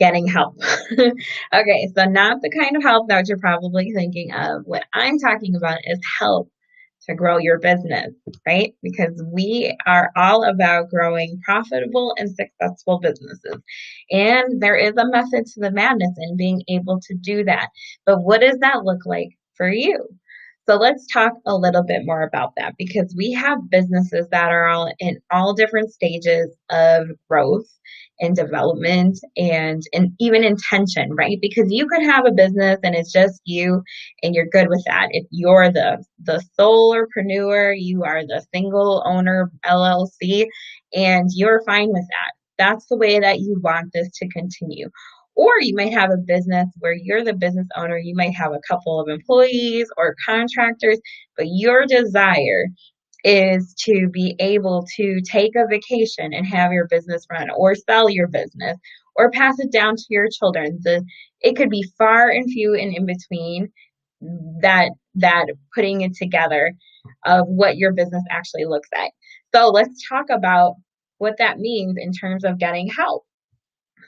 getting help. Okay, so not the kind of help that you're probably thinking of. What I'm talking about is help to grow your business, right? Because we are all about growing profitable and successful businesses. And there is a method to the madness in being able to do that. But what does that look like for you? So let's talk a little bit more about that because we have businesses that are all in all different stages of growth and development and even intention, right? Because you could have a business and it's just you and you're good with that. If you're the solopreneur, you are the single owner LLC and you're fine with that. That's the way that you want this to continue. Or you might have a business where you're the business owner, you might have a couple of employees or contractors, but your desire is to be able to take a vacation and have your business run or sell your business or pass it down to your children. It could be far and few and in between that putting it together of what your business actually looks like. So let's talk about what that means in terms of getting help.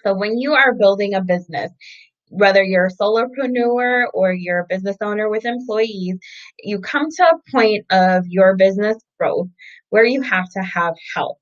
So when you are building a business, whether you're a solopreneur or you're a business owner with employees, you come to a point of your business growth where you have to have help.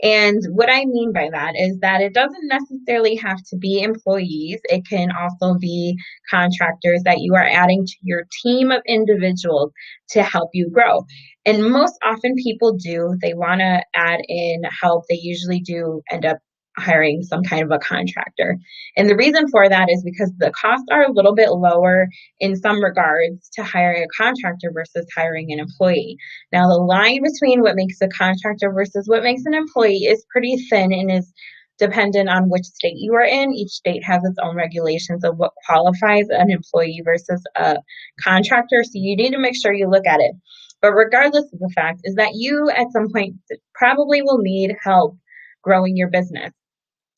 And what I mean by that is that it doesn't necessarily have to be employees. It can also be contractors that you are adding to your team of individuals to help you grow. And most often people do, they want to add in help. They usually do end up hiring some kind of a contractor. And the reason for that is because the costs are a little bit lower in some regards to hiring a contractor versus hiring an employee. Now, the line between what makes a contractor versus what makes an employee is pretty thin and is dependent on which state you are in. Each state has its own regulations of what qualifies an employee versus a contractor. So you need to make sure you look at it. But regardless of the fact is that you at some point probably will need help growing your business.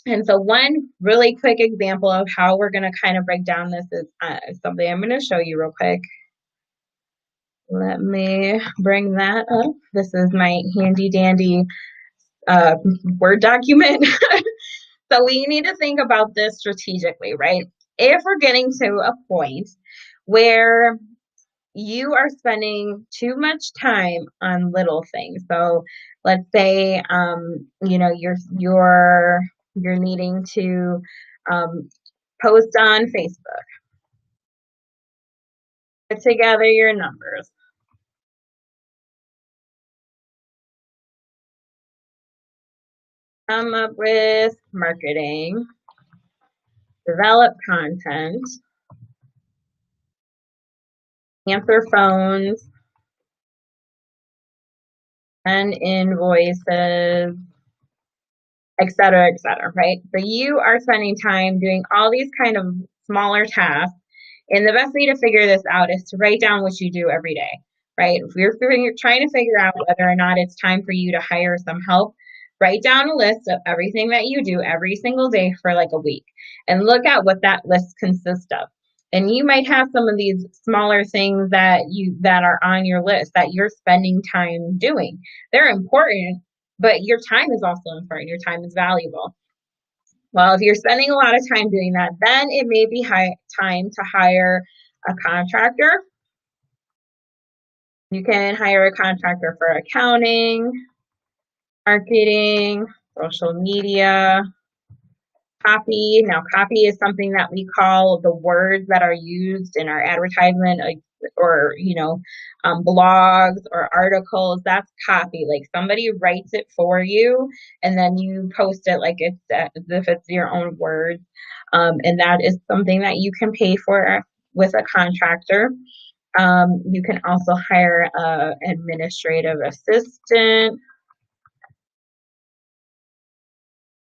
And so one really quick example of how we're going to kind of break down this is something I'm going to show you real quick. Let me bring that up. This is my handy dandy Word document. So we need to think about this strategically, right? If we're getting to a point where you are spending too much time on little things. So let's say you're needing to post on Facebook, put together your numbers, come up with marketing, develop content, answer phones, and invoices, et cetera, right? So you are spending time doing all these kind of smaller tasks. And the best way to figure this out is to write down what you do every day, right? If you're trying to figure out whether or not it's time for you to hire some help, write down a list of everything that you do every single day for like a week and look at what that list consists of. And you might have some of these smaller things that are on your list that you're spending time doing. They're important, but your time is also important. Your time is valuable. Well, if you're spending a lot of time doing that, then it may be time to hire a contractor. You can hire a contractor for accounting, marketing, social media, copy. Now, copy is something that we call the words that are used in our advertisement, or blogs or articles. That's copy. Like somebody writes it for you, and then you post it like it's as if it's your own words. And that is something that you can pay for with a contractor. You can also hire an administrative assistant,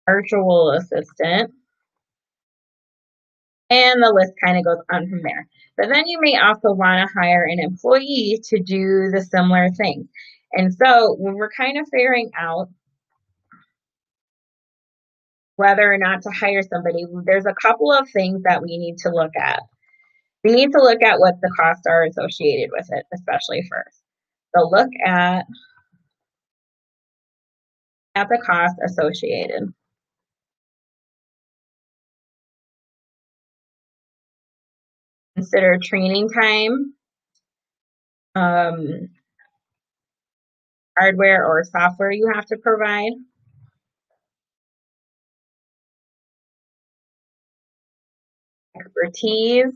virtual assistant, and the list kind of goes on from there. But then you may also want to hire an employee to do the similar things. And so when we're kind of figuring out whether or not to hire somebody, there's a couple of things that we need to look at. We need to look at what the costs are associated with it, especially first. So look at the cost associated. Consider training time, um, hardware or software you have to provide, expertise,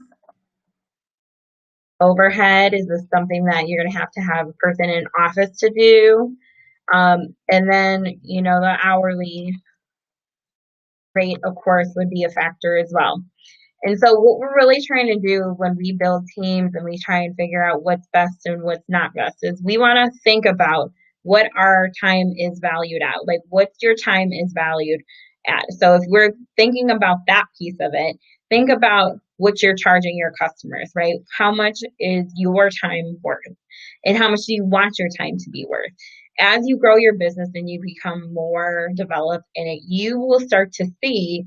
overhead. Is this something that you're going to have a person in office to do? And then, the hourly rate, of course, would be a factor as well. And so, what we're really trying to do when we build teams and we try and figure out what's best and what's not best is we want to think about what our time is valued at. Like, what your time is valued at. So, if we're thinking about that piece of it, think about what you're charging your customers, right? How much is your time worth? And how much do you want your time to be worth? As you grow your business and you become more developed in it, you will start to see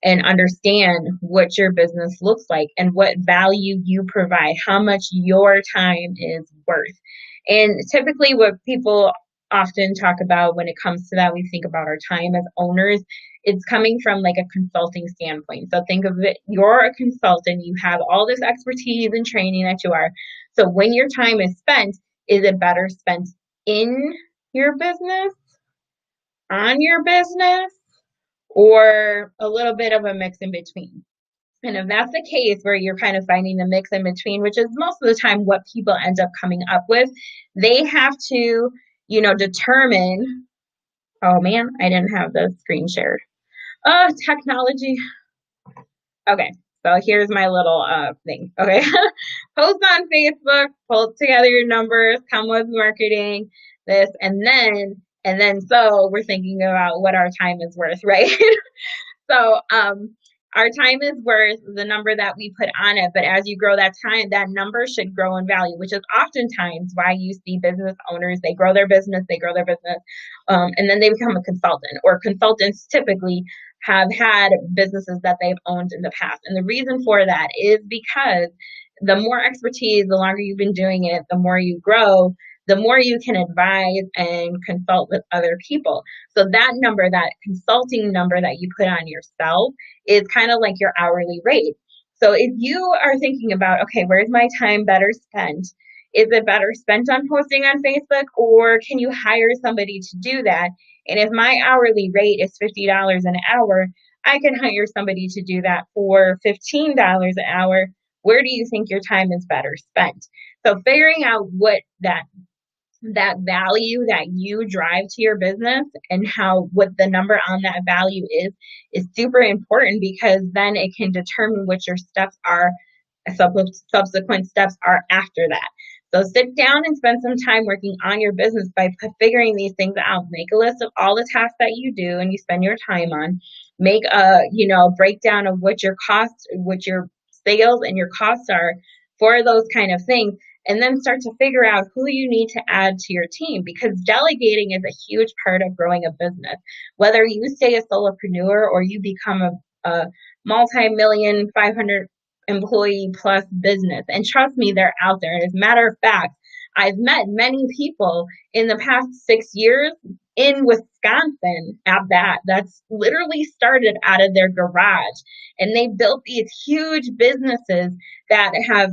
and understand what your business looks like and what value you provide, how much your time is worth. And typically, what people often talk about when it comes to that, we think about our time as owners, it's coming from like a consulting standpoint. So think of it, you're a consultant, you have all this expertise and training that you are. So when your time is spent, is it better spent in your business, on your business, or a little bit of a mix in between? And if that's the case where you're kind of finding the mix in between, which is most of the time what people end up coming up with, they have to, determine, oh man, I didn't have the screen shared. Oh, technology. Okay. So here's my little thing. Okay. Post on Facebook, pull together your numbers, come with marketing, this, and then so we're thinking about what our time is worth, right? So our time is worth the number that we put on it. But as you grow that time, that number should grow in value, which is oftentimes why you see business owners, they grow their business, and then they become a consultant, or consultants typically have had businesses that they've owned in the past. And the reason for that is because the more expertise, the longer you've been doing it, the more you grow, the more you can advise and consult with other people. So that number, that consulting number that you put on yourself, is kind of like your hourly rate. So if you are thinking about, okay, where's my time better spent? Is it better spent on posting on Facebook, or can you hire somebody to do that? And if my hourly rate is $50 an hour, I can hire somebody to do that for $15 an hour. Where do you think your time is better spent? So figuring out what that value that you drive to your business and what the number on that value is super important, because then it can determine what your steps are, subsequent steps are after that. So sit down and spend some time working on your business by figuring these things out. Make a list of all the tasks that you do and you spend your time on. Make a breakdown of what your costs, what your sales and your costs are for those kind of things, and then start to figure out who you need to add to your team, because delegating is a huge part of growing a business. Whether you stay a solopreneur or you become a multi-million, 500 employee plus business. And trust me, they're out there. And as a matter of fact, I've met many people in the past 6 years in Wisconsin that's literally started out of their garage, and they built these huge businesses that have,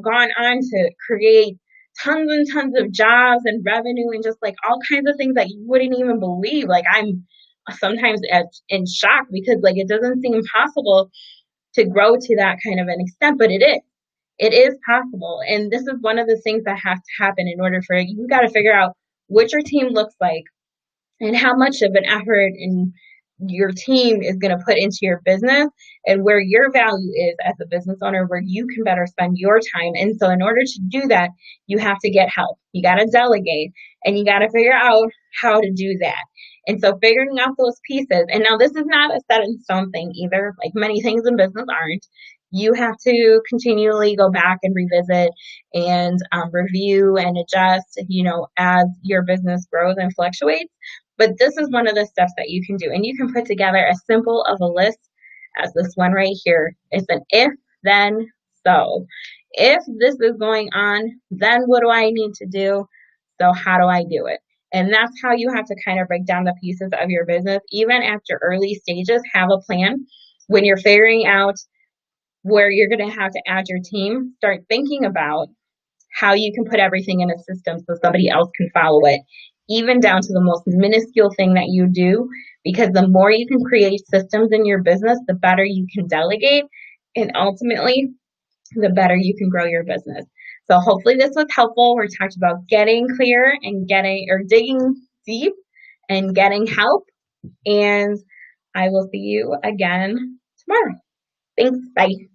gone on to create tons and tons of jobs and revenue and just like all kinds of things that you wouldn't even believe. Like, I'm sometimes in shock, because like it doesn't seem possible to grow to that kind of an extent, but it is. It is possible. And this is one of the things that has to happen in order for you got to figure out what your team looks like and how much of an effort and your team is going to put into your business, and where your value is as a business owner, where you can better spend your time. And so in order to do that, you have to get help. You got to delegate, and you got to figure out how to do that. And so figuring out those pieces. And now this is not a set in stone thing either. Like many things in business aren't. You have to continually go back and revisit and review and adjust, as your business grows and fluctuates. But this is one of the steps that you can do. And you can put together as simple of a list as this one right here. It's an if, then, so. If this is going on, then what do I need to do? So how do I do it? And that's how you have to kind of break down the pieces of your business. Even at your early stages, have a plan. When you're figuring out where you're going to have to add your team, start thinking about how you can put everything in a system so somebody else can follow it, even down to the most minuscule thing that you do, because the more you can create systems in your business, the better you can delegate, and ultimately, the better you can grow your business. So hopefully this was helpful. We talked about getting clear and digging deep and getting help. And I will see you again tomorrow. Thanks. Bye.